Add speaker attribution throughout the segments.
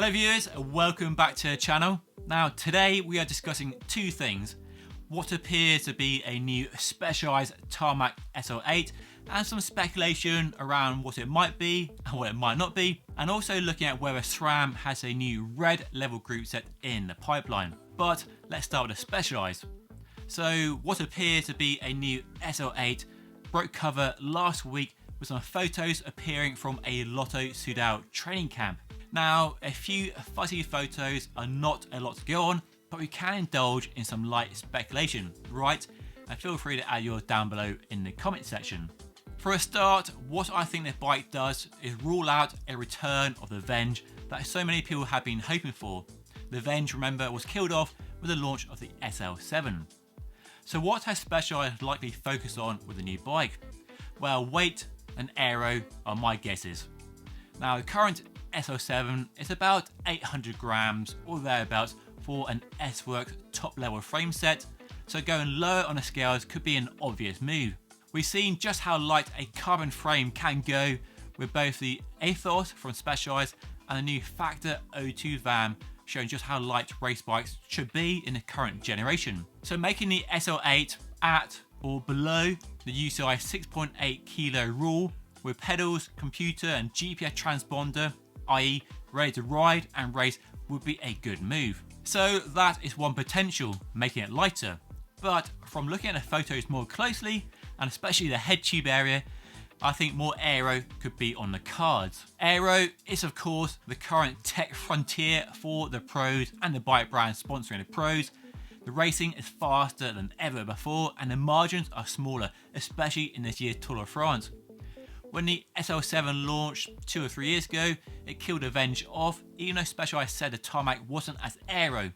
Speaker 1: Hello viewers, welcome back to the channel. Now today we are discussing two things. What appears to be a new Specialized Tarmac SL8 and some speculation around what it might be and what it might not be, and also looking at whether SRAM has a new Red level group set in the pipeline. But let's start with the Specialized. So what appears to be a new SL8 broke cover last week with some photos appearing from a Lotto Sudal training camp. Now, a few fuzzy photos are not a lot to go on, but we can indulge in some light speculation, right? And feel free to add yours down below in the comment section. For a start, what I think this bike does is rule out a return of the Venge that so many people have been hoping for. The Venge, remember, was killed off with the launch of the SL7. So what has Specialized likely focused on with the new bike? Well, weight and aero are my guesses. Now, the current SL7 is about 800 grams or thereabouts for an S-Works top level frame set, so going lower on the scales could be an obvious move. We've seen just how light a carbon frame can go with both the Athos from Specialized and the new Factor O2 VAM, showing just how light race bikes should be in the current generation. So making the SL8 at or below the UCI 6.8 kilo rule with pedals, computer and GPS transponder, i.e. ready to ride and race, would be a good move. So that is one potential, making it lighter. But from looking at the photos more closely, and especially the head tube area, I think more aero could be on the cards. Aero is of course the current tech frontier for the pros and the bike brands sponsoring the pros. The racing is faster than ever before and the margins are smaller, especially in this year's Tour de France. When the SL7 launched 2 or 3 years ago, it killed the Venge off, even though Specialized said the tarmac wasn't as aero.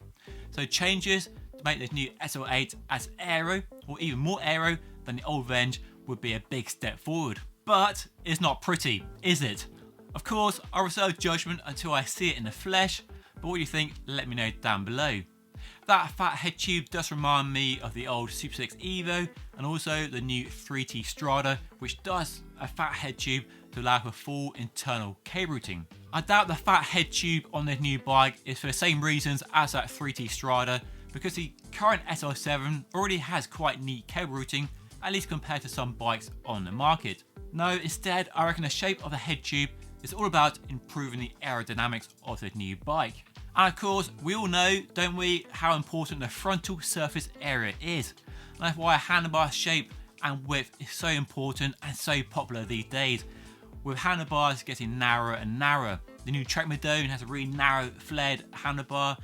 Speaker 1: So changes to make this new SL8 as aero, or even more aero than the old Venge, would be a big step forward. But it's not pretty, is it? Of course, I'll reserve judgment until I see it in the flesh, but what do you think? Let me know down below. That fat head tube does remind me of the old Super 6 Evo and also the new 3T Strada, which does a fat head tube to allow for full internal cable routing. I doubt the fat head tube on this new bike is for the same reasons as that 3T Strada, because the current SL7 already has quite neat cable routing, at least compared to some bikes on the market. No, instead I reckon the shape of the head tube is all about improving the aerodynamics of the new bike. And of course, we all know, don't we, how important the frontal surface area is. And that's why a handlebar shape and width is so important and so popular these days, with handlebars getting narrower and narrower. The new Trek Madone has a really narrow flared handlebar,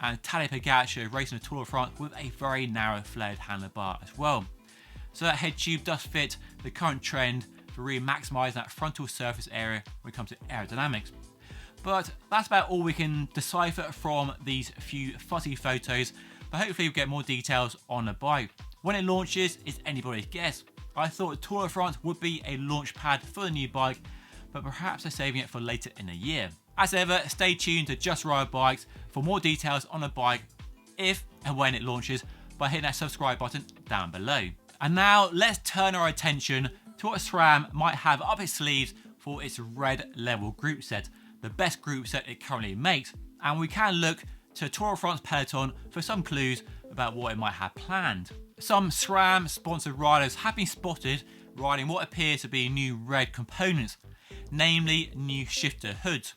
Speaker 1: and Tadej Pogacar racing the Tour de France with a very narrow flared handlebar as well. So that head tube does fit the current trend for really maximising that frontal surface area when it comes to aerodynamics. But that's about all we can decipher from these few fuzzy photos, but hopefully we'll get more details on the bike. When it launches is anybody's guess. I thought Tour de France would be a launch pad for the new bike, but perhaps they're saving it for later in the year. As ever, stay tuned to Just Ride Bikes for more details on the bike if and when it launches by hitting that subscribe button down below. And now let's turn our attention to what SRAM might have up its sleeves for its Red level group set, the best group set it currently makes, and we can look to Tour de France peloton for some clues about what it might have planned. Some SRAM sponsored riders have been spotted riding what appears to be new Red components, namely new shifter hoods.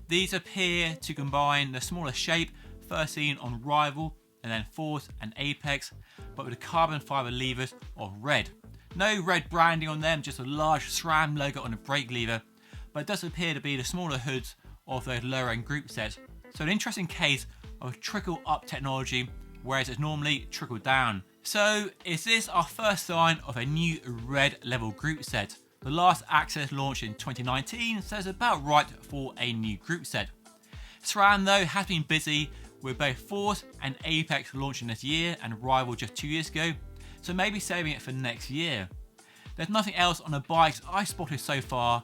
Speaker 1: These appear to combine the smaller shape first seen on Rival and then Force and Apex, but with the carbon fibre levers of Red. No Red branding on them, just a large SRAM logo on the brake lever, but it does appear to be the smaller hoods of those lower end group sets. So an interesting case of trickle up technology, whereas it's normally trickle down. So is this our first sign of a new Red level group set? The last AXS launched in 2019, so it's about right for a new group set. SRAM though has been busy with both Force and Apex launching this year and Rival just 2 years ago, so maybe saving it for next year. There's nothing else on the bikes I spotted so far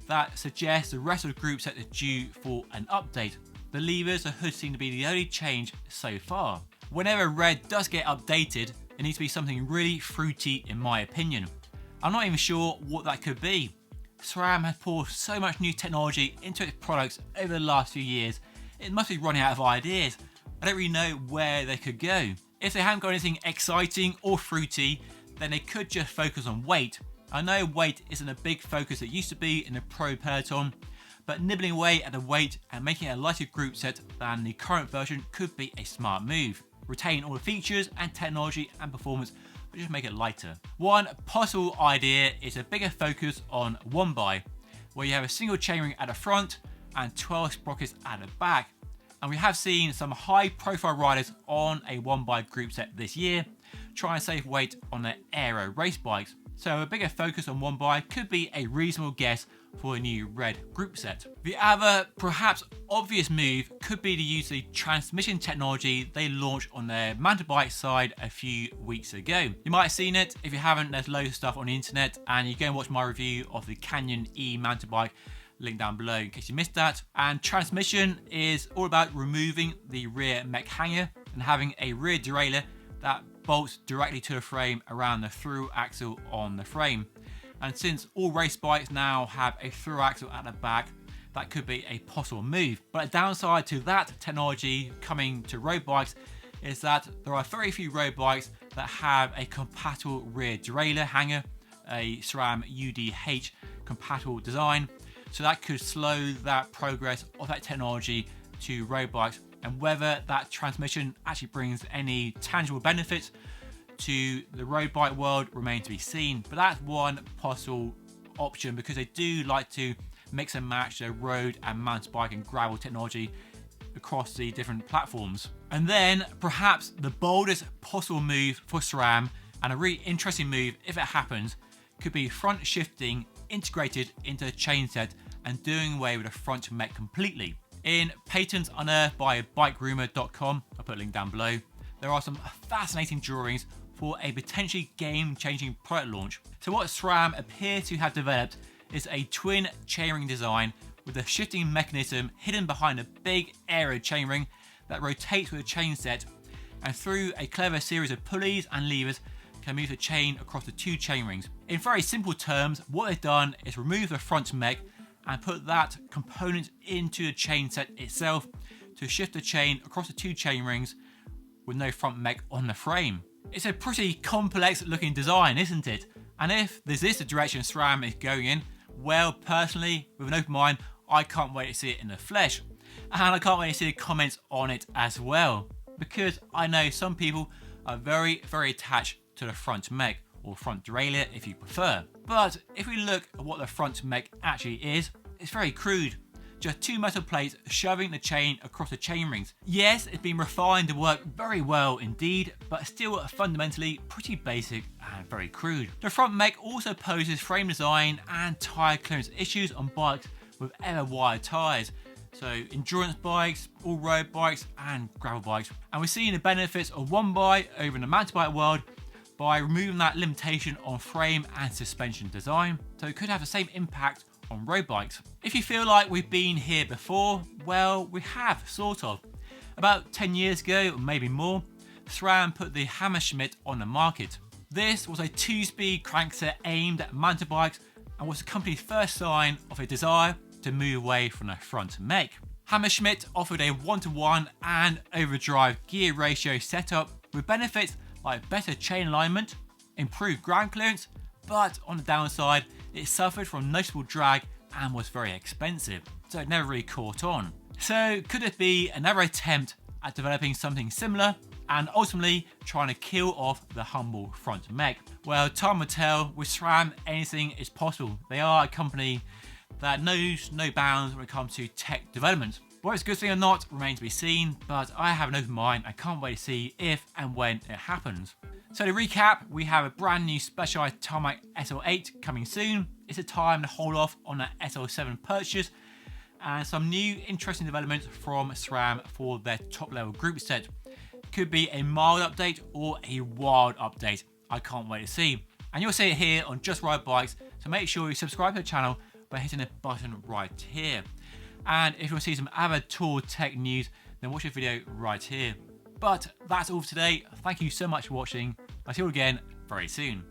Speaker 1: that suggests the rest of the group set is due for an update. The levers and hoods seem to be the only change so far. Whenever Red does get updated, it needs to be something really fruity in my opinion. I'm not even sure what that could be. SRAM has poured so much new technology into its products over the last few years, it must be running out of ideas. I don't really know where they could go. If they haven't got anything exciting or fruity, then they could just focus on weight. I know weight isn't a big focus it used to be in the pro peloton, but nibbling away at the weight and making it a lighter group set than the current version could be a smart move. Retain all the features and technology and performance, but just make it lighter. One possible idea is a bigger focus on one by, where you have a single chainring at the front and 12 sprockets at the back. And we have seen some high profile riders on a one by group set this year try and save weight on their aero race bikes. So a bigger focus on one by could be a reasonable guess for a new Red group set. The other perhaps obvious move could be to use the transmission technology they launched on their mountain bike side a few weeks ago. You might have seen it. If you haven't, there's loads of stuff on the internet, and you go and watch my review of the Canyon E mountain bike, link down below in case you missed that. And transmission is all about removing the rear mech hanger and having a rear derailleur that bolts directly to the frame around the through axle on the frame. And since all race bikes now have a through axle at the back, that could be a possible move. But a downside to that technology coming to road bikes is that there are very few road bikes that have a compatible rear derailleur hanger, a SRAM UDH compatible design. So that could slow that progress of that technology to road bikes, and whether that transmission actually brings any tangible benefits to the road bike world remains to be seen. But that's one possible option, because they do like to mix and match their road and mountain bike and gravel technology across the different platforms. And then perhaps the boldest possible move for SRAM, and a really interesting move if it happens, could be front shifting integrated into a chain set and doing away with the front mech completely. In patents unearthed by bikerumour.com, I'll put a link down below, there are some fascinating drawings for a potentially game-changing product launch. So what SRAM appear to have developed is a twin chainring design with a shifting mechanism hidden behind a big aero chainring that rotates with a chain set, and through a clever series of pulleys and levers can move the chain across the two chainrings. In very simple terms, what they've done is remove the front mech and put that component into the chain set itself to shift the chain across the two chainrings with no front mech on the frame. It's a pretty complex looking design, isn't it? And if this is the direction SRAM is going in, well, personally, with an open mind, I can't wait to see it in the flesh. And I can't wait to see the comments on it as well, because I know some people are very, very attached to the front mech, or front derailleur if you prefer. But if we look at what the front mech actually is, it's very crude. Just two metal plates shoving the chain across the chain rings. Yes, it's been refined to work very well indeed, but still fundamentally pretty basic and very crude. The front mech also poses frame design and tyre clearance issues on bikes with ever wider tyres. So endurance bikes, all road bikes and gravel bikes. And we're seeing the benefits of one by over in the mountain bike world by removing that limitation on frame and suspension design, so it could have the same impact on road bikes. If you feel like we've been here before, well, we have, sort of. About 10 years ago, or maybe more, SRAM put the Hammerschmidt on the market. This was a 2-speed crankset aimed at mountain bikes and was the company's first sign of a desire to move away from the front mech. Hammerschmidt offered a 1-to-1 and overdrive gear ratio setup with benefits like better chain alignment, improved ground clearance, but on the downside, it suffered from noticeable drag and was very expensive, so it never really caught on. So could it be another attempt at developing something similar and ultimately trying to kill off the humble front mech? Well, time will tell. With SRAM, anything is possible. They are a company that knows no bounds when it comes to tech development. Whether it's a good thing or not remains to be seen, but I have an open mind and can't wait to see if and when it happens. So to recap, we have a brand new Specialized Tarmac SL8 coming soon. It's a time to hold off on that SL7 purchase, and some new interesting developments from SRAM for their top level group set. Could be a mild update or a wild update. I can't wait to see. And you'll see it here on Just Ride Bikes, so make sure you subscribe to the channel by hitting the button right here. And if you want to see some other tour tech news, then watch the video right here. But that's all for today. Thank you so much for watching. I'll see you all again very soon.